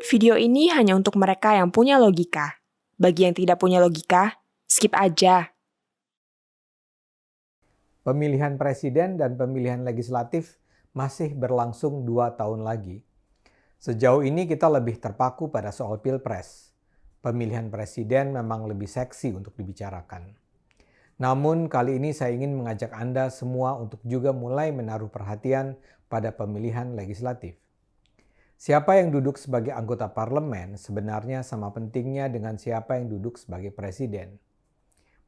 Video ini hanya untuk mereka yang punya logika. Bagi yang tidak punya logika, skip aja. Pemilihan presiden dan pemilihan legislatif masih berlangsung 2 tahun lagi. Sejauh ini kita lebih terpaku pada soal pilpres. Pemilihan presiden memang lebih seksi untuk dibicarakan. Namun kali ini saya ingin mengajak Anda semua untuk juga mulai menaruh perhatian pada pemilihan legislatif. Siapa yang duduk sebagai anggota parlemen sebenarnya sama pentingnya dengan siapa yang duduk sebagai presiden.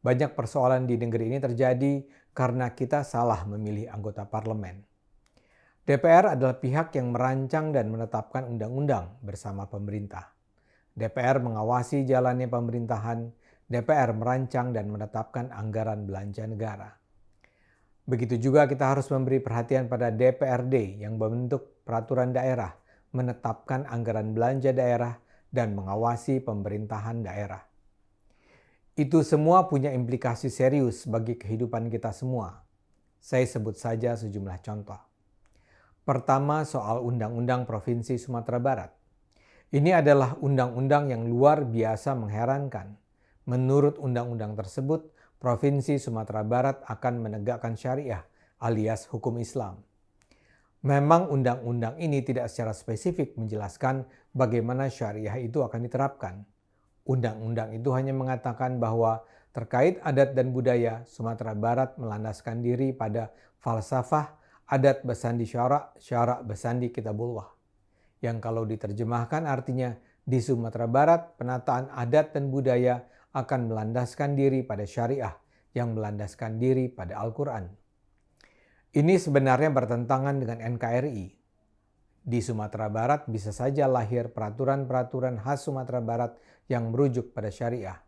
Banyak persoalan di negeri ini terjadi karena kita salah memilih anggota parlemen. DPR adalah pihak yang merancang dan menetapkan undang-undang bersama pemerintah. DPR mengawasi jalannya pemerintahan, DPR merancang dan menetapkan anggaran belanja negara. Begitu juga kita harus memberi perhatian pada DPRD yang membentuk peraturan daerah, menetapkan anggaran belanja daerah, dan mengawasi pemerintahan daerah. Itu semua punya implikasi serius bagi kehidupan kita semua. Saya sebut saja sejumlah contoh. Pertama, soal Undang-Undang Provinsi Sumatera Barat. Ini adalah undang-undang yang luar biasa mengherankan. Menurut undang-undang tersebut, Provinsi Sumatera Barat akan menegakkan syariah alias hukum Islam. Memang undang-undang ini tidak secara spesifik menjelaskan bagaimana syariah itu akan diterapkan. Undang-undang itu hanya mengatakan bahwa terkait adat dan budaya, Sumatera Barat melandaskan diri pada falsafah adat basandi syara', syara' basandi kitabullah. Yang kalau diterjemahkan artinya di Sumatera Barat penataan adat dan budaya akan melandaskan diri pada syariah yang melandaskan diri pada Al-Quran. Ini sebenarnya bertentangan dengan NKRI. Di Sumatera Barat bisa saja lahir peraturan-peraturan khas Sumatera Barat yang merujuk pada syariah.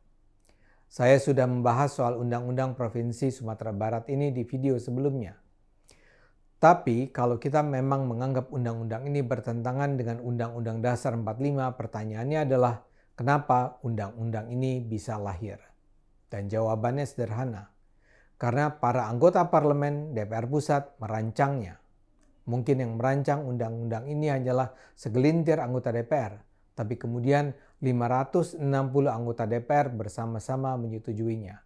Saya sudah membahas soal Undang-Undang Provinsi Sumatera Barat ini di video sebelumnya. Tapi kalau kita memang menganggap undang-undang ini bertentangan dengan Undang-Undang Dasar 45, pertanyaannya adalah kenapa undang-undang ini bisa lahir? Dan jawabannya sederhana. Karena para anggota parlemen DPR pusat merancangnya. Mungkin yang merancang undang-undang ini hanyalah segelintir anggota DPR, tapi kemudian 560 anggota DPR bersama-sama menyetujuinya.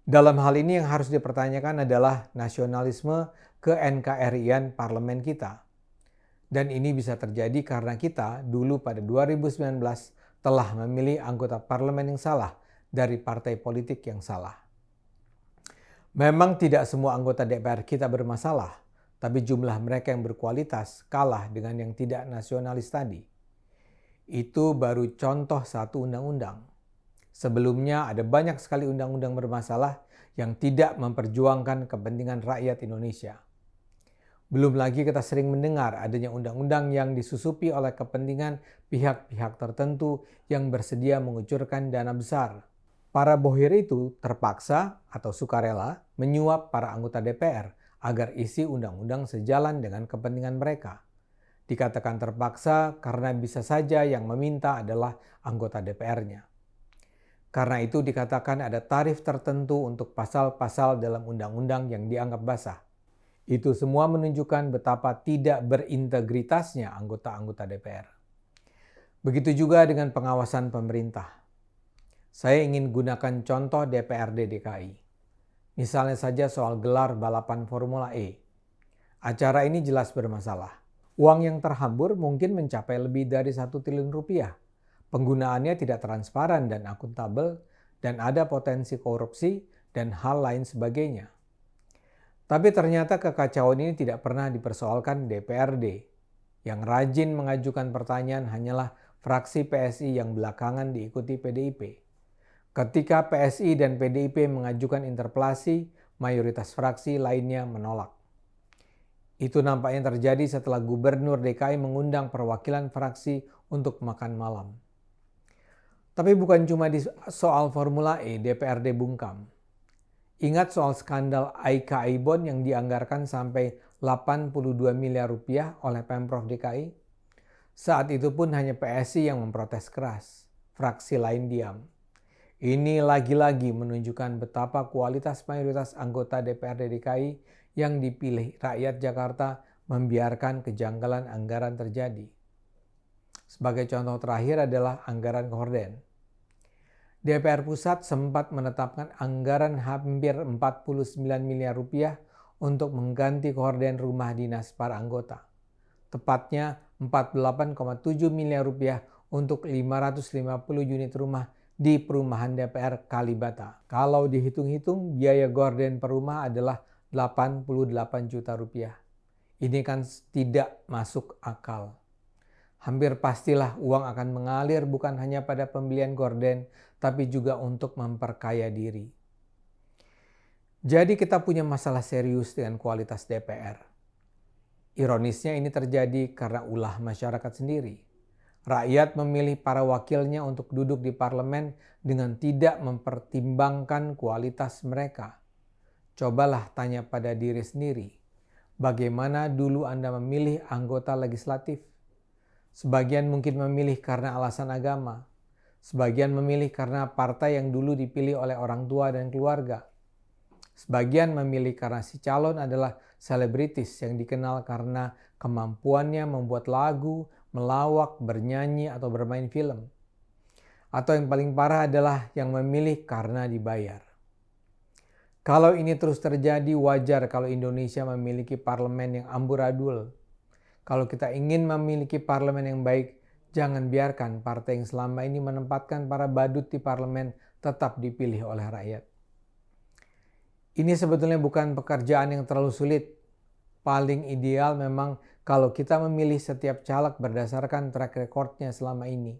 Dalam hal ini yang harus dipertanyakan adalah nasionalisme ke-NKRI-an parlemen kita. Dan ini bisa terjadi karena kita dulu pada 2019 telah memilih anggota parlemen yang salah dari partai politik yang salah. Memang tidak semua anggota DPR kita bermasalah, tapi jumlah mereka yang berkualitas kalah dengan yang tidak nasionalis tadi. Itu baru contoh satu undang-undang. Sebelumnya ada banyak sekali undang-undang bermasalah yang tidak memperjuangkan kepentingan rakyat Indonesia. Belum lagi kita sering mendengar adanya undang-undang yang disusupi oleh kepentingan pihak-pihak tertentu yang bersedia mengucurkan dana besar. Para bohir itu terpaksa atau sukarela menyuap para anggota DPR agar isi undang-undang sejalan dengan kepentingan mereka. Dikatakan terpaksa karena bisa saja yang meminta adalah anggota DPR-nya. Karena itu dikatakan ada tarif tertentu untuk pasal-pasal dalam undang-undang yang dianggap basah. Itu semua menunjukkan betapa tidak berintegritasnya anggota-anggota DPR. Begitu juga dengan pengawasan pemerintah. Saya ingin gunakan contoh DPRD DKI. Misalnya saja soal gelar balapan Formula E. Acara ini jelas bermasalah. Uang yang terhambur mungkin mencapai lebih dari 1 triliun rupiah. Penggunaannya tidak transparan dan akuntabel, dan ada potensi korupsi dan hal lain sebagainya. Tapi ternyata kekacauan ini tidak pernah dipersoalkan DPRD. Yang rajin mengajukan pertanyaan hanyalah fraksi PSI yang belakangan diikuti PDIP. Ketika PSI dan PDIP mengajukan interpelasi, mayoritas fraksi lainnya menolak. Itu nampaknya terjadi setelah Gubernur DKI mengundang perwakilan fraksi untuk makan malam. Tapi bukan cuma di soal Formula E DPRD bungkam. Ingat soal skandal AIKI Bond yang dianggarkan sampai 82 miliar rupiah oleh Pemprov DKI? Saat itu pun hanya PSI yang memprotes keras. Fraksi lain diam. Ini lagi-lagi menunjukkan betapa kualitas mayoritas anggota DPRD DKI yang dipilih rakyat Jakarta membiarkan kejanggalan anggaran terjadi. Sebagai contoh terakhir adalah anggaran gorden. DPR Pusat sempat menetapkan anggaran hampir 49 miliar rupiah untuk mengganti gorden rumah dinas para anggota. Tepatnya 48,7 miliar rupiah untuk 550 unit rumah di perumahan DPR Kalibata. Kalau dihitung-hitung, biaya gorden per rumah adalah 88 juta rupiah. Ini kan tidak masuk akal. Hampir pastilah uang akan mengalir bukan hanya pada pembelian gorden, tapi juga untuk memperkaya diri. Jadi kita punya masalah serius dengan kualitas DPR. Ironisnya ini terjadi karena ulah masyarakat sendiri. Rakyat memilih para wakilnya untuk duduk di parlemen dengan tidak mempertimbangkan kualitas mereka. Cobalah tanya pada diri sendiri, bagaimana dulu Anda memilih anggota legislatif? Sebagian mungkin memilih karena alasan agama. Sebagian memilih karena partai yang dulu dipilih oleh orang tua dan keluarga. Sebagian memilih karena si calon adalah selebritis yang dikenal karena kemampuannya membuat lagu, melawak, bernyanyi, atau bermain film. Atau yang paling parah adalah yang memilih karena dibayar. Kalau ini terus terjadi, wajar kalau Indonesia memiliki parlemen yang amburadul. Kalau kita ingin memiliki parlemen yang baik, jangan biarkan partai yang selama ini menempatkan para badut di parlemen tetap dipilih oleh rakyat. Ini sebetulnya bukan pekerjaan yang terlalu sulit. Paling ideal memang kalau kita memilih setiap caleg berdasarkan track recordnya selama ini.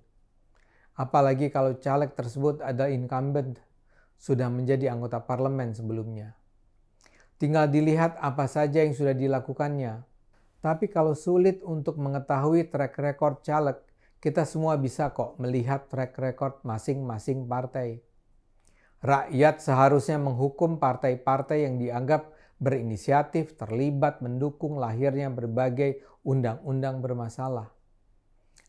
Apalagi kalau caleg tersebut adalah incumbent, sudah menjadi anggota parlemen sebelumnya. Tinggal dilihat apa saja yang sudah dilakukannya. Tapi kalau sulit untuk mengetahui track record caleg, kita semua bisa kok melihat track record masing-masing partai. Rakyat seharusnya menghukum partai-partai yang dianggap berinisiatif terlibat mendukung lahirnya berbagai undang-undang bermasalah.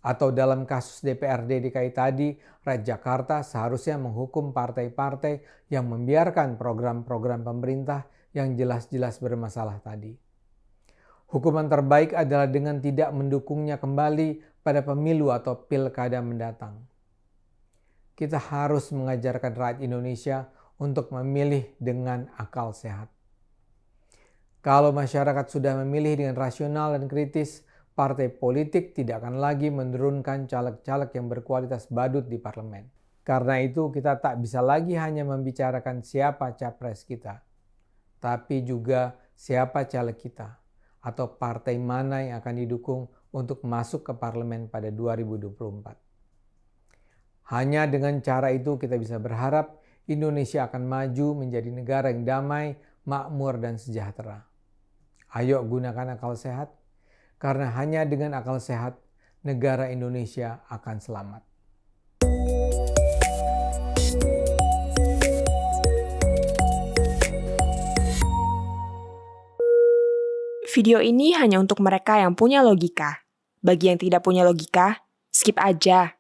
Atau dalam kasus DPRD DKI tadi, Rakyat Jakarta seharusnya menghukum partai-partai yang membiarkan program-program pemerintah yang jelas-jelas bermasalah tadi. Hukuman terbaik adalah dengan tidak mendukungnya kembali pada pemilu atau pilkada mendatang. Kita harus mengajarkan rakyat Indonesia untuk memilih dengan akal sehat. Kalau masyarakat sudah memilih dengan rasional dan kritis, partai politik tidak akan lagi menurunkan caleg-caleg yang berkualitas badut di parlemen. Karena itu kita tak bisa lagi hanya membicarakan siapa capres kita, tapi juga siapa caleg kita atau partai mana yang akan didukung untuk masuk ke parlemen pada 2024. Hanya dengan cara itu kita bisa berharap Indonesia akan maju menjadi negara yang damai, makmur, dan sejahtera. Ayo gunakan akal sehat, karena hanya dengan akal sehat, negara Indonesia akan selamat. Video ini hanya untuk mereka yang punya logika. Bagi yang tidak punya logika, skip aja.